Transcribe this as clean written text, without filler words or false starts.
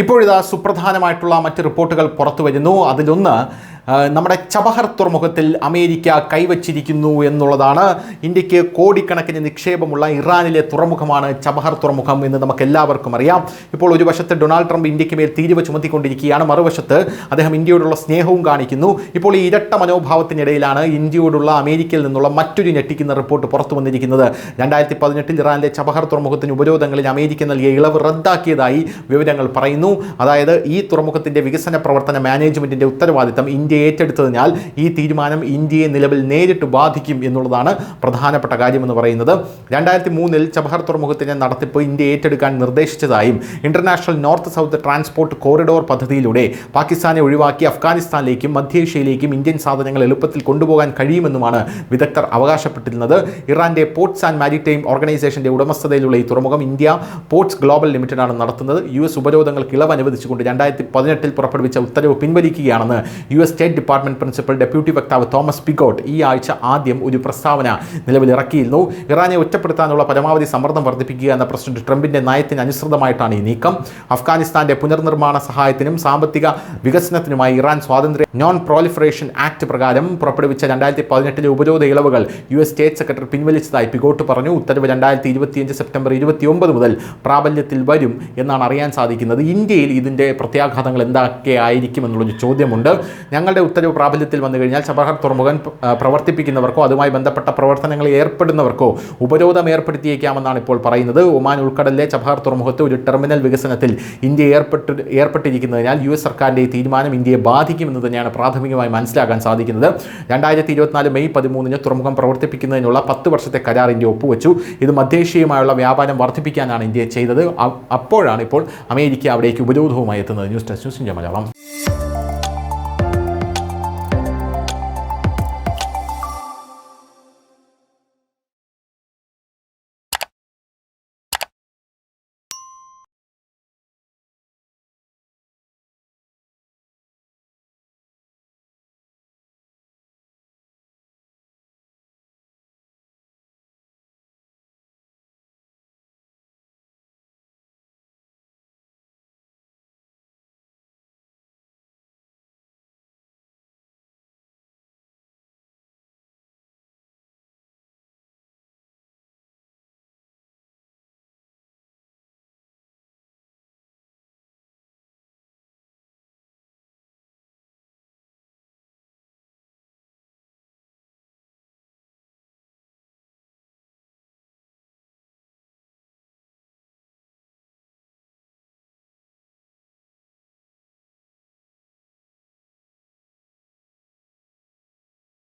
ഇപ്പോഴിതാ സുപ്രധാനമായിട്ടുള്ള മറ്റ് റിപ്പോർട്ടുകൾ പുറത്തു വരുന്നു. അതിലൊന്ന് നമ്മുടെ ചബഹർ തുറമുഖത്തിൽ അമേരിക്ക കൈവച്ചിരിക്കുന്നു എന്നുള്ളതാണ്. ഇന്ത്യക്ക് കോടിക്കണക്കിന് നിക്ഷേപമുള്ള ഇറാനിലെ തുറമുഖമാണ് ചബഹർ തുറമുഖം എന്ന് നമുക്ക് എല്ലാവർക്കും അറിയാം. ഇപ്പോൾ ഒരു വശത്ത് ഡൊണാൾഡ് ട്രംപ് ഇന്ത്യക്ക് മേൽ തീരുവ ചുമത്തിക്കൊണ്ടിരിക്കുകയാണ്, മറുവശത്ത് അദ്ദേഹം ഇന്ത്യയോടുള്ള സ്നേഹവും കാണിക്കുന്നു. ഇപ്പോൾ ഈ ഇരട്ട മനോഭാവത്തിനിടയിലാണ് ഇന്ത്യയോടുള്ള അമേരിക്കയിൽ നിന്നുള്ള മറ്റൊരു ഞെട്ടിക്കുന്ന റിപ്പോർട്ട് പുറത്തു വന്നിരിക്കുന്നത്. 2018 ഇറാനിലെ ചബഹർ തുറമുഖത്തിന് ഉപരോധങ്ങളിൽ അമേരിക്ക നൽകിയ ഇളവ് റദ്ദാക്കിയതായി വിവരങ്ങൾ പറയുന്നു. അതായത് ഈ തുറമുഖത്തിൻ്റെ വികസന പ്രവർത്തന മാനേജ്മെൻറ്റിൻ്റെ ഉത്തരവാദിത്തം ഇന്ത്യ ഏറ്റെടുത്തതിനാൽ ഈ തീരുമാനം ഇന്ത്യയെ നിലവിൽ നേരിട്ട് ബാധിക്കും എന്നുള്ളതാണ് പ്രധാനപ്പെട്ട കാര്യമെന്ന് പറയുന്നത്. 2003 ചബഹർ തുറമുഖത്തിൻ്റെ നടത്തിപ്പ് ഇന്ത്യ ഏറ്റെടുക്കാൻ നിർദ്ദേശിച്ചതായും international north south transport corridor പദ്ധതിയിലൂടെ പാകിസ്ഥാനെ ഒഴിവാക്കി അഫ്ഗാനിസ്ഥാനിലേക്കും മധ്യേഷ്യയിലേക്കും ഇന്ത്യൻ സാധനങ്ങൾ എളുപ്പത്തിൽ കൊണ്ടുപോകാൻ കഴിയുമെന്നുമാണ് വിദഗ്ധർ അവകാശപ്പെട്ടിരുന്നത്. ഇറാന്റെ പോർട്സ് ആൻഡ് മാരിടൈം ഓർഗനൈസേഷന്റെ ഉടമസ്ഥതയിലുള്ള ഈ തുറമുഖം ഇന്ത്യ പോർട്സ് ഗ്ലോബൽ ലിമിറ്റഡാണ് നടത്തുന്നത്. US ഉപരോധങ്ങൾക്ക് ഇളവ് അനുവദിച്ചുകൊണ്ട് 2018 പുറപ്പെടുവിച്ച ഉത്തരവ് പിൻവലിക്കുകയാണെന്ന് US state department principal deputy വക്താവ് തോമസ് പിഗോട്ട് ഈ ആഴ്ച ആദ്യം ഒരു പ്രസ്താവന നിലവിലിറക്കിയിരുന്നു. ഇറാനെ ഒറ്റപ്പെടുത്താനുള്ള പരമാവധി സമ്മർദ്ദം വർദ്ധിപ്പിക്കുക എന്ന പ്രസിഡന്റ് ട്രംപിന്റെ നയത്തിന് അനുസൃതമായിട്ടാണ് ഈ നീക്കം. അഫ്ഗാനിസ്ഥാന്റെ പുനർനിർമ്മാണ സഹായത്തിനും സാമ്പത്തിക വികസനത്തിനുമായി ഇറാൻ സ്വാതന്ത്ര്യ നോൺ പ്രോലിഫറേഷൻ ആക്ട് പ്രകാരം പുറപ്പെടുവിച്ച 2018 ഉപരോധ ഇളവുകൾ US സ്റ്റേറ്റ് സെക്രട്ടറി പിൻവലിച്ചതായി പിഗോട്ട് പറഞ്ഞു. ഉത്തരവ് 2025 സെപ്റ്റംബർ 29 മുതൽ പ്രാബല്യത്തിൽ വരും എന്നാണ് അറിയാൻ സാധിക്കുന്നത്. ഇന്ത്യയിൽ ഇതിൻ്റെ പ്രത്യാഘാതങ്ങൾ എന്തൊക്കെയായിരിക്കും എന്നുള്ളൊരു ചോദ്യമുണ്ട്. ഞങ്ങളുടെ ഉത്തരവ് പ്രാബല്യത്തിൽ വന്നു കഴിഞ്ഞാൽ ചബഹർ തുറമുഖം പ്രവർത്തിപ്പിക്കുന്നവർക്കോ അതുമായി ബന്ധപ്പെട്ട പ്രവർത്തനങ്ങളിൽ ഏർപ്പെടുന്നവർക്കോ ഉപരോധം ഏർപ്പെടുത്തിയേക്കാമെന്നാണ് ഇപ്പോൾ പറയുന്നത്. ഒമാൻ ഉൾക്കടലിലെ ചബഹർ തുറമുഖത്ത് ഒരു ടെർമിനൽ വികസനത്തിൽ ഇന്ത്യ ഏർപ്പെട്ടിരിക്കുന്നതിനാൽ US സർക്കാരിൻ്റെ ഈ തീരുമാനം ഇന്ത്യയെ ബാധിക്കുമെന്ന് തന്നെയാണ് പ്രാഥമികമായി മനസ്സിലാക്കാൻ സാധിക്കുന്നത്. 2024 മെയ് 13 തുറമുഖം പ്രവർത്തിപ്പിക്കുന്നതിനുള്ള 10 വർഷത്തെ കരാർ ഇന്ത്യ ഒപ്പുവെച്ചു. ഇത് മധ്യേഷ്യയുമായുള്ള വ്യാപാരം വർദ്ധിപ്പിക്കാനാണ് ഇന്ത്യ ചെയ്തത്. അപ്പോഴാണ് ഇപ്പോൾ അമേരിക്ക അവിടേക്ക് ഉപരോധവുമായി എത്തുന്നത്. News desk news India Malayalam.